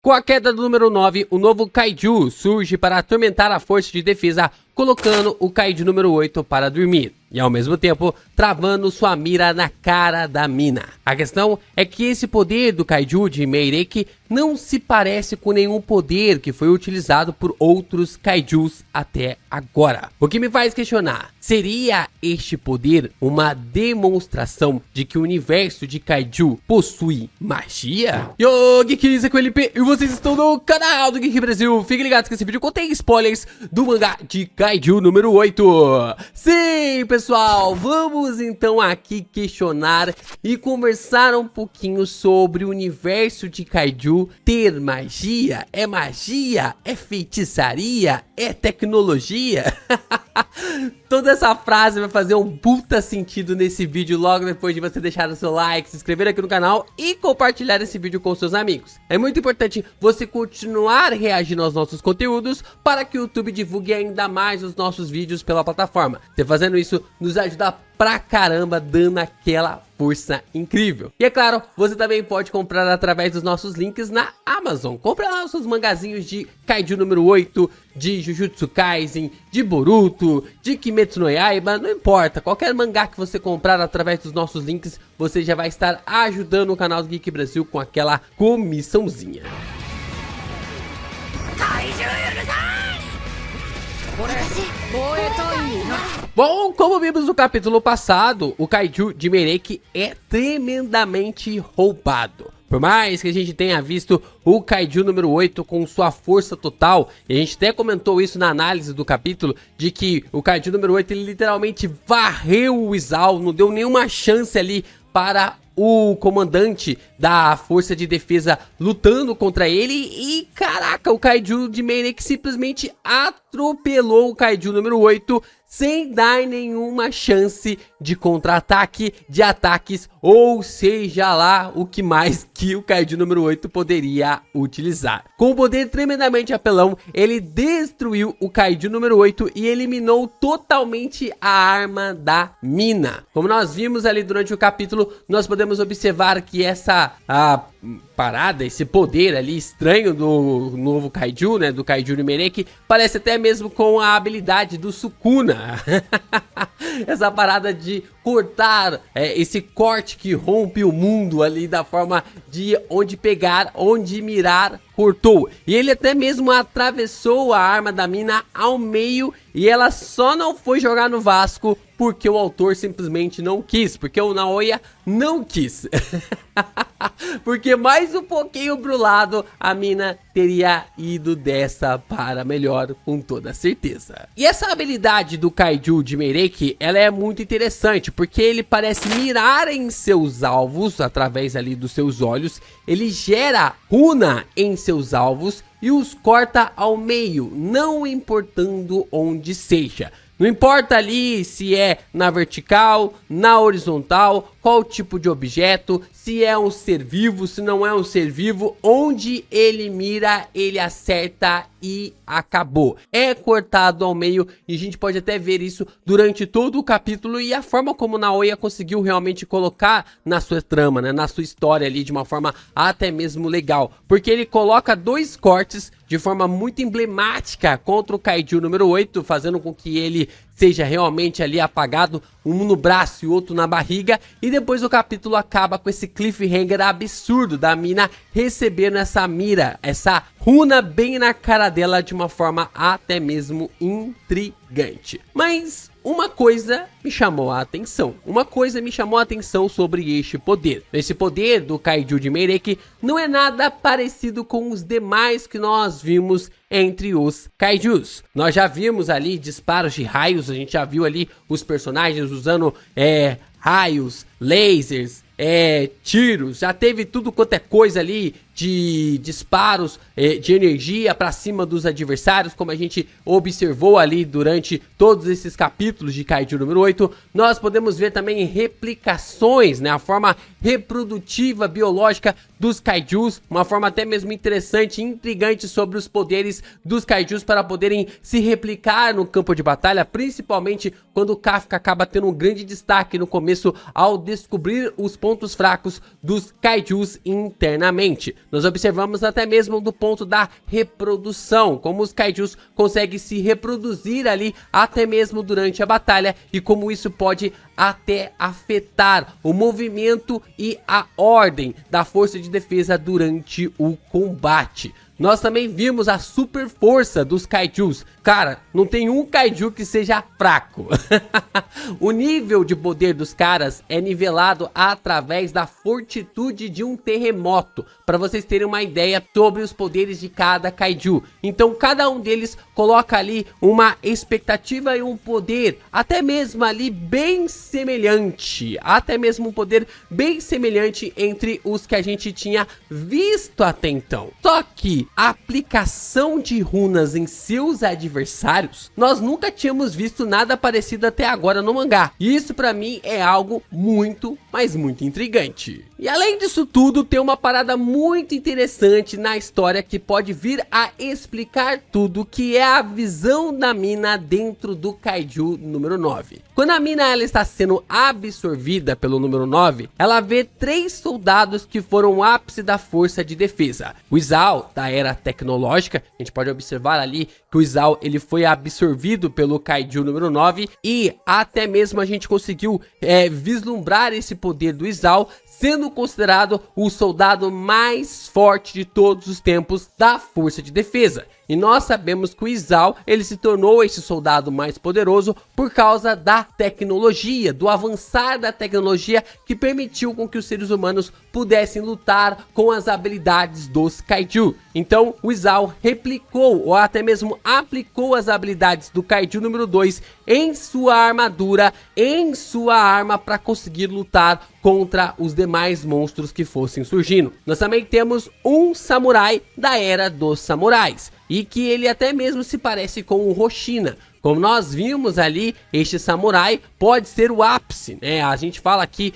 Com a queda do número 9, o novo Kaiju surge para atormentar a força de defesa, colocando o Kaiju número 8 para dormir, e ao mesmo tempo travando sua mira na cara da mina. A questão é que esse poder do Kaiju de Meireki não se parece com nenhum poder que foi utilizado por outros Kaijus até agora. O que me faz questionar, seria este poder uma demonstração de que o universo de Kaiju possui magia? Yo, Geeks, aqui é o LP e vocês estão no canal do Geek Brasil. Fiquem ligados que esse vídeo contém spoilers do mangá de Kaiju número 8. Sim, pessoal, vamos então aqui questionar e conversar um pouquinho sobre o universo de Kaiju ter magia. É magia? É feitiçaria? É tecnologia? Toda essa frase vai fazer um puta sentido nesse vídeo logo depois de você deixar o seu like, se inscrever aqui no canal e compartilhar esse vídeo com seus amigos. É muito importante você continuar reagindo aos nossos conteúdos para que o YouTube divulgue ainda mais os nossos vídeos pela plataforma. Você fazendo isso nos ajuda pra caramba, dando aquela força incrível. E é claro, você também pode comprar através dos nossos links na Amazon. Compre lá os seus mangazinhos de Kaiju número 8, de Jujutsu Kaisen, de Boruto, de Kimetsu no Yaiba, não importa. Qualquer mangá que você comprar através dos nossos links, você já vai estar ajudando o canal do Geek Brasil com aquela comissãozinha. Bom, como vimos no capítulo passado, o Kaiju de Meireki é tremendamente roubado. Por mais que a gente tenha visto o Kaiju número 8 com sua força total, e a gente até comentou isso na análise do capítulo, de que o Kaiju número 8 ele literalmente varreu o Izao, não deu nenhuma chance ali para o comandante da força de defesa lutando contra ele. E caraca, o Kaiju de Meireki simplesmente atropelou o Kaiju número 8 sem dar nenhuma chance de contra-ataque, de ataques, ou seja lá o que mais que o Kaiju número 8 poderia utilizar. Com o poder tremendamente apelão, ele destruiu o Kaiju número 8 e eliminou totalmente a arma da mina. Como nós vimos ali durante o capítulo, nós podemos observar que essa parada, esse poder ali estranho do novo Kaiju, né, do Kaiju de Meireki, parece até mesmo com a habilidade do Sukuna. Essa parada de cortar, esse corte que rompe o mundo ali da forma de onde pegar, onde mirar, cortou. E ele até mesmo atravessou a arma da mina ao meio e ela só não foi jogar no Vasco porque o autor simplesmente não quis, porque o Naoya não quis. Porque mais um pouquinho pro lado, a mina teria ido dessa para melhor, com toda certeza. E essa habilidade do Kaiju de Meireki, ela é muito interessante, porque ele parece mirar em seus alvos, através ali dos seus olhos, ele gera runa em seus alvos e os corta ao meio, não importando onde seja. Não importa ali se é na vertical, na horizontal, qual tipo de objeto, se é um ser vivo, se não é um ser vivo, onde ele mira, ele acerta e acabou. É cortado ao meio e a gente pode até ver isso durante todo o capítulo e a forma como Naoya conseguiu realmente colocar na sua trama, né, na sua história ali de uma forma até mesmo legal. Porque ele coloca dois cortes de forma muito emblemática contra o Kaiju número 8, fazendo com que ele seja realmente ali apagado, um no braço e outro na barriga, e depois o capítulo acaba com esse cliffhanger absurdo da mina recebendo essa mira, essa runa bem na cara dela de uma forma até mesmo intrigante. Mas uma coisa me chamou a atenção. Uma coisa me chamou a atenção sobre este poder. Esse poder do Kaiju de Meireki não é nada parecido com os demais que nós vimos entre os Kaijus. Nós já vimos ali disparos de raios, a gente já viu ali os personagens usando raios, lasers, tiros, já teve tudo quanto é coisa ali de disparos de energia para cima dos adversários, como a gente observou ali durante todos esses capítulos de Kaiju número 8. Nós podemos ver também replicações, né, a forma reprodutiva biológica dos Kaijus, uma forma até mesmo interessante e intrigante sobre os poderes dos Kaijus para poderem se replicar no campo de batalha, principalmente quando o Kafka acaba tendo um grande destaque no começo ao descobrir os pontos fracos dos Kaijus internamente. nós observamos até mesmo do ponto da reprodução, como os kaijus conseguem se reproduzir ali até mesmo durante a batalha e como isso pode até afetar o movimento e a ordem da força de defesa durante o combate. Nós também vimos a super força dos kaijus. Cara, não tem um kaiju que seja fraco. O nível de poder dos caras é nivelado através da fortitude de um terremoto, para vocês terem uma ideia sobre os poderes de cada kaiju. Então cada um deles coloca ali uma expectativa e um poder até mesmo ali bem semelhante, até mesmo um poder bem semelhante entre os que a gente tinha visto até então. Só que a aplicação de runas em seus adversários, nós nunca tínhamos visto nada parecido até agora no mangá. E isso pra mim é algo muito, mas muito intrigante. E além disso tudo, tem uma parada muito interessante na história que pode vir a explicar tudo, que é a visão da mina dentro do Kaiju número 9. Quando a mina ela está sendo absorvida pelo número 9, ela vê 3 soldados que foram o ápice da força de defesa. O Izao, da era tecnológica, a gente pode observar ali que o Izao ele foi absorvido pelo Kaiju número 9 e até mesmo a gente conseguiu vislumbrar esse poder do Izao, sendo considerado o soldado mais forte de todos os tempos da força de defesa. E nós sabemos que o Izao ele se tornou esse soldado mais poderoso por causa da tecnologia, do avançar da tecnologia que permitiu com que os seres humanos pudessem lutar com as habilidades dos Kaiju. Então o Izao replicou ou até mesmo aplicou as habilidades do Kaiju número 2 em sua armadura, em sua arma para conseguir lutar contra os demais monstros que fossem surgindo. Nós também temos um samurai da era dos samurais e que ele até mesmo se parece com o Roshina. Como nós vimos ali, este samurai pode ser o ápice, né? A gente fala aqui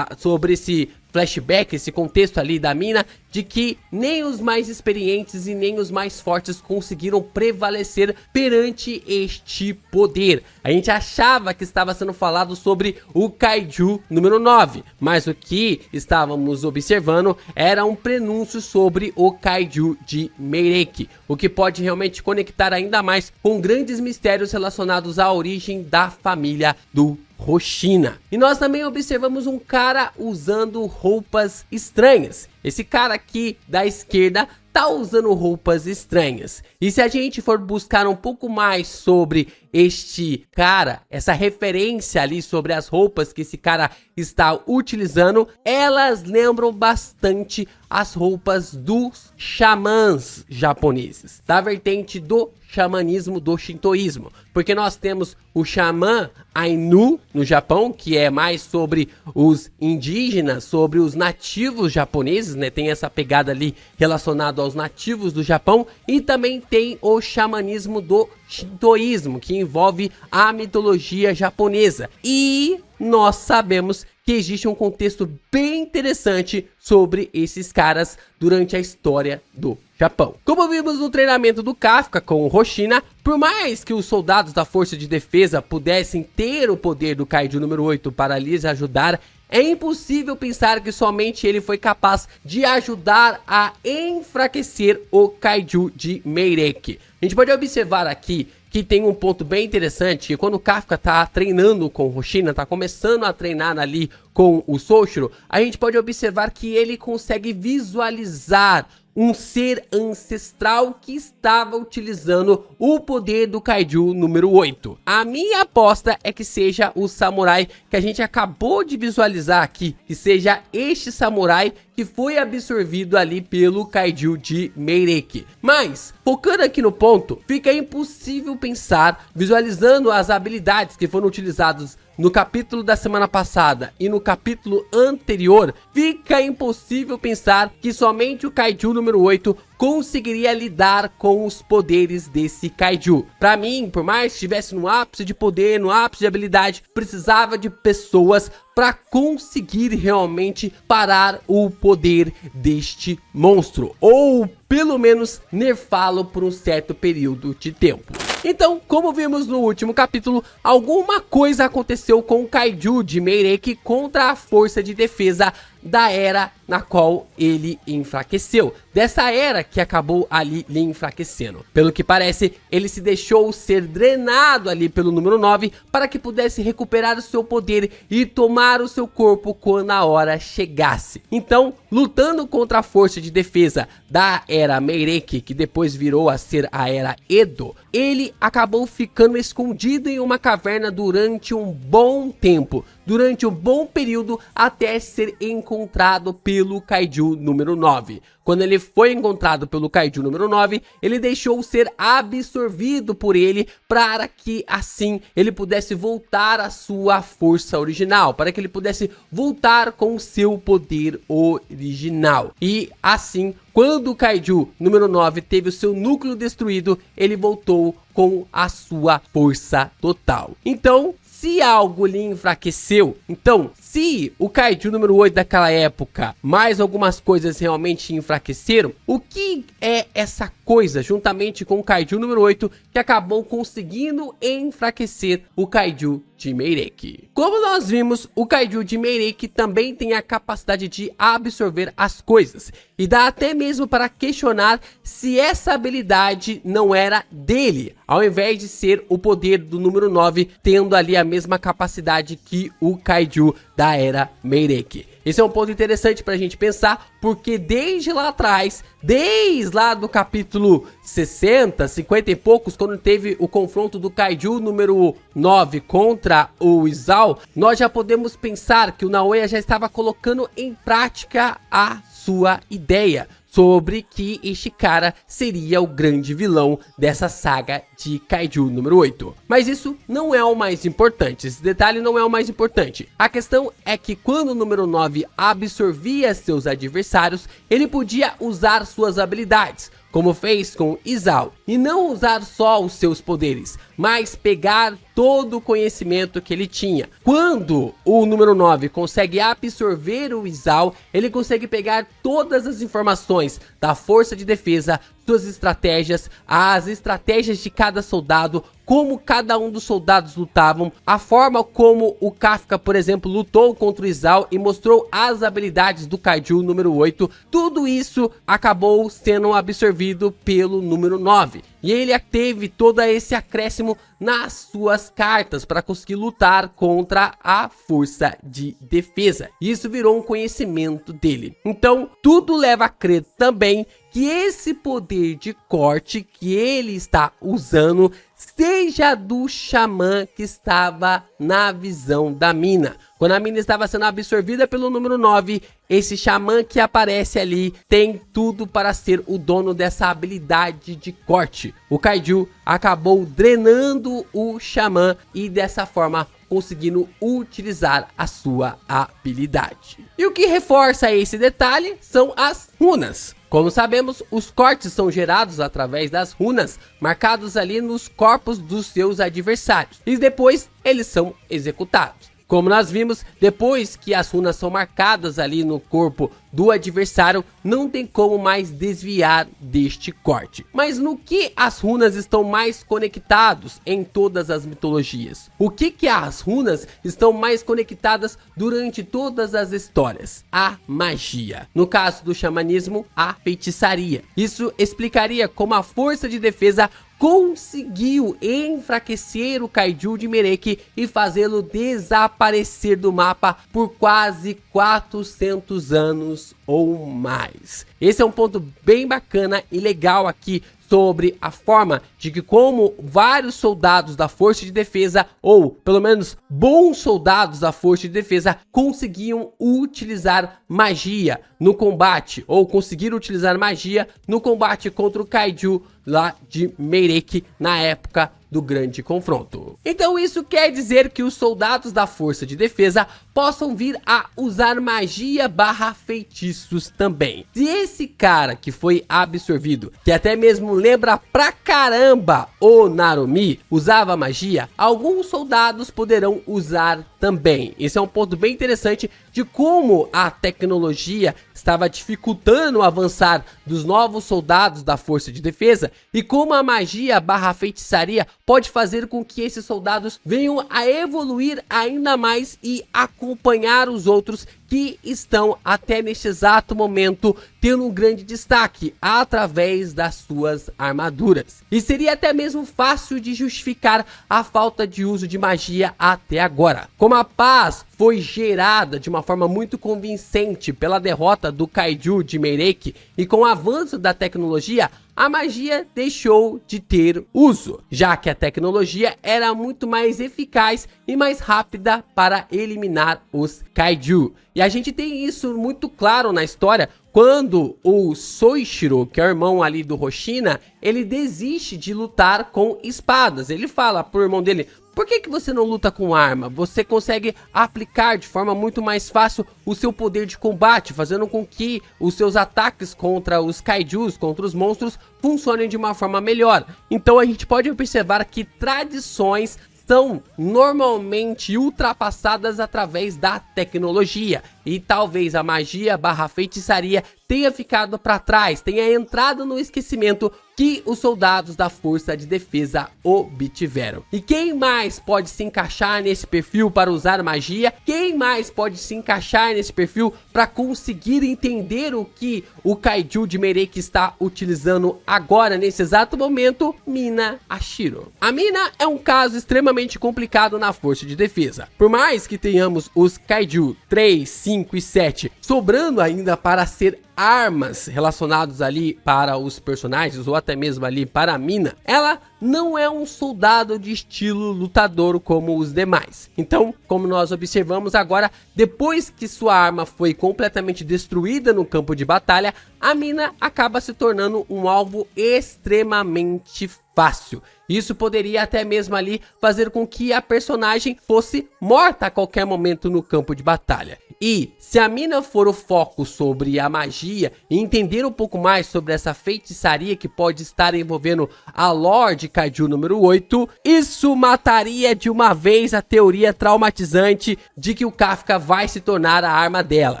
sobre esse flashback, esse contexto ali da mina, de que nem os mais experientes e nem os mais fortes conseguiram prevalecer perante este poder. A gente achava que estava sendo falado sobre o Kaiju número 9, mas o que estávamos observando era um prenúncio sobre o Kaiju de Meireki, o que pode realmente conectar ainda mais com grandes mistérios relacionados à origem da família do Roshina. E nós também observamos um cara usando roupas estranhas. Esse cara aqui da esquerda tá usando roupas estranhas. E se a gente for buscar um pouco mais sobre este cara, essa referência ali sobre as roupas que esse cara está utilizando, elas lembram bastante as roupas dos xamãs japoneses, da vertente do xamanismo, do shintoísmo, porque nós temos o xamã Ainu no Japão, que é mais sobre os indígenas, sobre os nativos japoneses, né? Tem essa pegada ali relacionada aos nativos do Japão, e também tem o xamanismo do shintoísmo, que envolve a mitologia japonesa. E nós sabemos que existe um contexto bem interessante sobre esses caras durante a história do Japão. Como vimos no treinamento do Kafka com o Roshina, por mais que os soldados da força de defesa pudessem ter o poder do Kaiju número 8 para lhes ajudar, é impossível pensar que somente ele foi capaz de ajudar a enfraquecer o Kaiju de Meireki. A gente pode observar aqui que tem um ponto bem interessante, que quando o Kafka tá treinando com o Roshina, tá começando a treinar ali com o Soshiro, a gente pode observar que ele consegue visualizar um ser ancestral que estava utilizando o poder do Kaiju número 8. A minha aposta é que seja o samurai que a gente acabou de visualizar aqui, que seja este samurai que foi absorvido ali pelo Kaiju de Meireki. Mas, focando aqui no ponto, fica impossível pensar, visualizando as habilidades que foram utilizadas no capítulo da semana passada e no capítulo anterior, fica impossível pensar que somente o Kaiju número 8 conseguiria lidar com os poderes desse Kaiju. Pra mim, por mais que estivesse no ápice de poder, no ápice de habilidade, precisava de pessoas para conseguir realmente parar o poder deste monstro, ou pelo menos nerfá-lo por um certo período de tempo. Então, como vimos no último capítulo, alguma coisa aconteceu com o Kaiju de Meireki contra a força de defesa da era na qual ele enfraqueceu, dessa era que acabou ali lhe enfraquecendo. Pelo que parece, ele se deixou ser drenado ali pelo número 9 para que pudesse recuperar o seu poder e tomar o seu corpo quando a hora chegasse. Então, lutando contra a força de defesa da era Meirei, que depois virou a ser a era Edo, ele acabou ficando escondido em uma caverna durante um bom tempo, durante um bom período, até ser encontrado pelo Kaiju número 9. Quando ele foi encontrado pelo Kaiju número 9, ele deixou ser absorvido por ele para que assim ele pudesse voltar à sua força original, para que ele pudesse voltar com o seu poder original. E assim, quando o Kaiju número 9 teve o seu núcleo destruído, ele voltou com a sua força total. Então, se algo lhe enfraqueceu, então, se o Kaiju número 8 daquela época, mais algumas coisas realmente enfraqueceram, o que é essa coisa, juntamente com o Kaiju número 8, que acabou conseguindo enfraquecer o Kaiju de Meirei? Como nós vimos, o Kaiju de Meirei também tem a capacidade de absorver as coisas, e dá até mesmo para questionar se essa habilidade não era dele, ao invés de ser o poder do número 9, tendo ali a mesma capacidade que o Kaiju da era Meirei. Esse é um ponto interessante pra gente pensar, porque desde lá atrás, desde lá do capítulo 60, 50 e poucos, quando teve o confronto do Kaiju número 9 contra o Izao, nós já podemos pensar que o Naoya já estava colocando em prática a sua ideia sobre que este cara seria o grande vilão dessa saga de Kaiju número 8. Mas isso não é o mais importante, esse detalhe não é o mais importante. A questão é que quando o número 9 absorvia seus adversários, ele podia usar suas habilidades, como fez com Izao, e não usar só os seus poderes, mas pegar todo o conhecimento que ele tinha. Quando o número 9 consegue absorver o Izao, ele consegue pegar todas as informações da força de defesa, suas estratégias, as estratégias de cada soldado, como cada um dos soldados lutavam, a forma como o Kafka, por exemplo, lutou contra o Izao e mostrou as habilidades do Kaiju número 8, tudo isso acabou sendo absorvido pelo número 9. E ele teve todo esse acréscimo nas suas cartas para conseguir lutar contra a força de defesa. Isso virou um conhecimento dele. Então, tudo leva a crer também que esse poder de corte que ele está usando seja do xamã que estava na visão da mina. Quando a mina estava sendo absorvida pelo número 9, esse xamã que aparece ali tem tudo para ser o dono dessa habilidade de corte. O Kaiju acabou drenando o xamã e dessa forma conseguindo utilizar a sua habilidade. E o que reforça esse detalhe são as runas. Como sabemos, os cortes são gerados através das runas marcados ali nos corpos dos seus adversários e depois eles são executados. Como nós vimos, depois que as runas são marcadas ali no corpo do adversário, não tem como mais desviar deste corte. Mas no que as runas estão mais conectados em todas as mitologias? O que as runas estão mais conectadas durante todas as histórias? A magia. No caso do xamanismo, a feitiçaria. Isso explicaria como a força de defesa conseguiu enfraquecer o Kaiju de Meirei e fazê-lo desaparecer do mapa por quase 400 anos ou mais. Esse é um ponto bem bacana e legal aqui sobre a forma de que como vários soldados da força de defesa, ou pelo menos bons soldados da força de defesa, conseguiam utilizar magia no combate, ou conseguiram utilizar magia no combate contra o Kaiju lá de Meirei na época do grande confronto. Então isso quer dizer que os soldados da força de defesa possam vir a usar magia barra feitiços também. Se esse cara que foi absorvido, que até mesmo lembra pra caramba o Narumi, usava magia, alguns soldados poderão usar também. Esse é um ponto bem interessante de como a tecnologia estava dificultando o avançar dos novos soldados da força de defesa e como a magia barra feitiçaria pode fazer com que esses soldados venham a evoluir ainda mais e acompanhar os outros que que estão até neste exato momento tendo um grande destaque através das suas armaduras. E seria até mesmo fácil de justificar a falta de uso de magia até agora. Como a paz foi gerada de uma forma muito convincente pela derrota do Kaiju de Meireki e com o avanço da tecnologia, a magia deixou de ter uso, já que a tecnologia era muito mais eficaz e mais rápida para eliminar os Kaiju. E a gente tem isso muito claro na história quando o Soichiro, que é o irmão ali do Roshina, ele desiste de lutar com espadas. Ele fala pro irmão dele: por que você não luta com arma? Você consegue aplicar de forma muito mais fácil o seu poder de combate, fazendo com que os seus ataques contra os kaijus, contra os monstros, funcionem de uma forma melhor. Então a gente pode observar que tradições são normalmente ultrapassadas através da tecnologia. E talvez a magia / feitiçaria tenha ficado para trás, tenha entrado no esquecimento que os soldados da Força de Defesa obtiveram. E quem mais pode se encaixar nesse perfil para usar magia? Quem mais pode se encaixar nesse perfil para conseguir entender o que o Kaiju de Meireki está utilizando agora, nesse exato momento? Mina Ashiro. A Mina é um caso extremamente complicado na Força de Defesa. Por mais que tenhamos os Kaiju 3, 5 e 7 sobrando ainda para ser armas relacionados ali para os personagens ou até mesmo ali para a Mina, ela não é um soldado de estilo lutador como os demais. Então, como nós observamos agora, depois que sua arma foi completamente destruída no campo de batalha, a Mina acaba se tornando um alvo extremamente fácil. Isso poderia até mesmo ali fazer com que a personagem fosse morta a qualquer momento no campo de batalha. E se a Mina for o foco sobre a magia e entender um pouco mais sobre essa feitiçaria que pode estar envolvendo a lore de Kaiju número 8, isso mataria de uma vez a teoria traumatizante de que o Kafka vai se tornar a arma dela.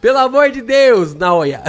Pelo amor de Deus, Naoya.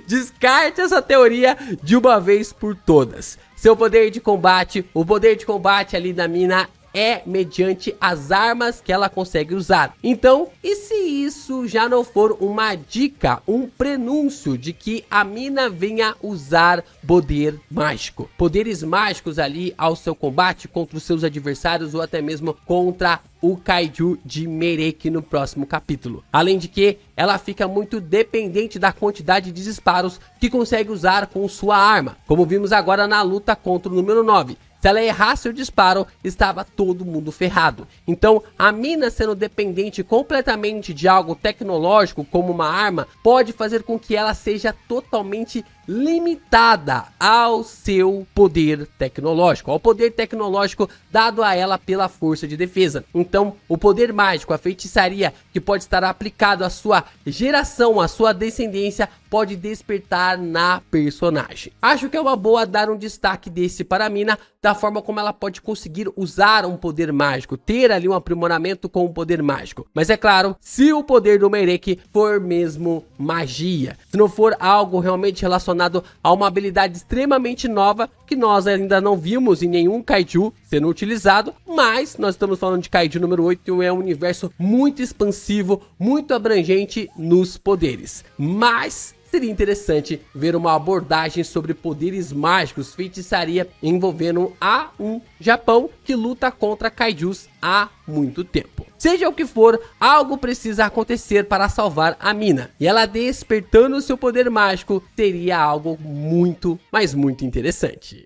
Descarte essa teoria de uma vez por todas. Seu poder de combate, o poder de combate ali da Mina é mediante as armas que ela consegue usar. Então, e se isso já não for uma dica, um prenúncio de que a Mina venha usar poder mágico? Poderes mágicos ali ao seu combate contra os seus adversários ou até mesmo contra o Kaiju de Meireki no próximo capítulo. Além de que ela fica muito dependente da quantidade de disparos que consegue usar com sua arma, como vimos agora na luta contra o número 9. Se ela errasse o disparo, estava todo mundo ferrado. Então, a Mina sendo dependente completamente de algo tecnológico como uma arma, pode fazer com que ela seja totalmente limitada ao seu poder tecnológico, ao poder tecnológico dado a ela pela Força de Defesa. Então, o poder mágico, a feitiçaria que pode estar aplicado à sua geração, à sua descendência, pode despertar na personagem. Acho que é uma boa dar um destaque desse para a Mina, da forma como ela pode conseguir usar um poder mágico, ter ali um aprimoramento com o poder mágico. Mas é claro, se o poder do Meireki for mesmo magia, se não for algo realmente relacionado a uma habilidade extremamente nova que nós ainda não vimos em nenhum Kaiju sendo utilizado, mas nós estamos falando de Kaiju número 8 e é um universo muito expansivo, muito abrangente nos poderes. Mas seria interessante ver uma abordagem sobre poderes mágicos, feitiçaria envolvendo um Japão que luta contra kaijus há muito tempo. Seja o que for, algo precisa acontecer para salvar a Mina. E ela despertando seu poder mágico seria algo muito, mas muito interessante.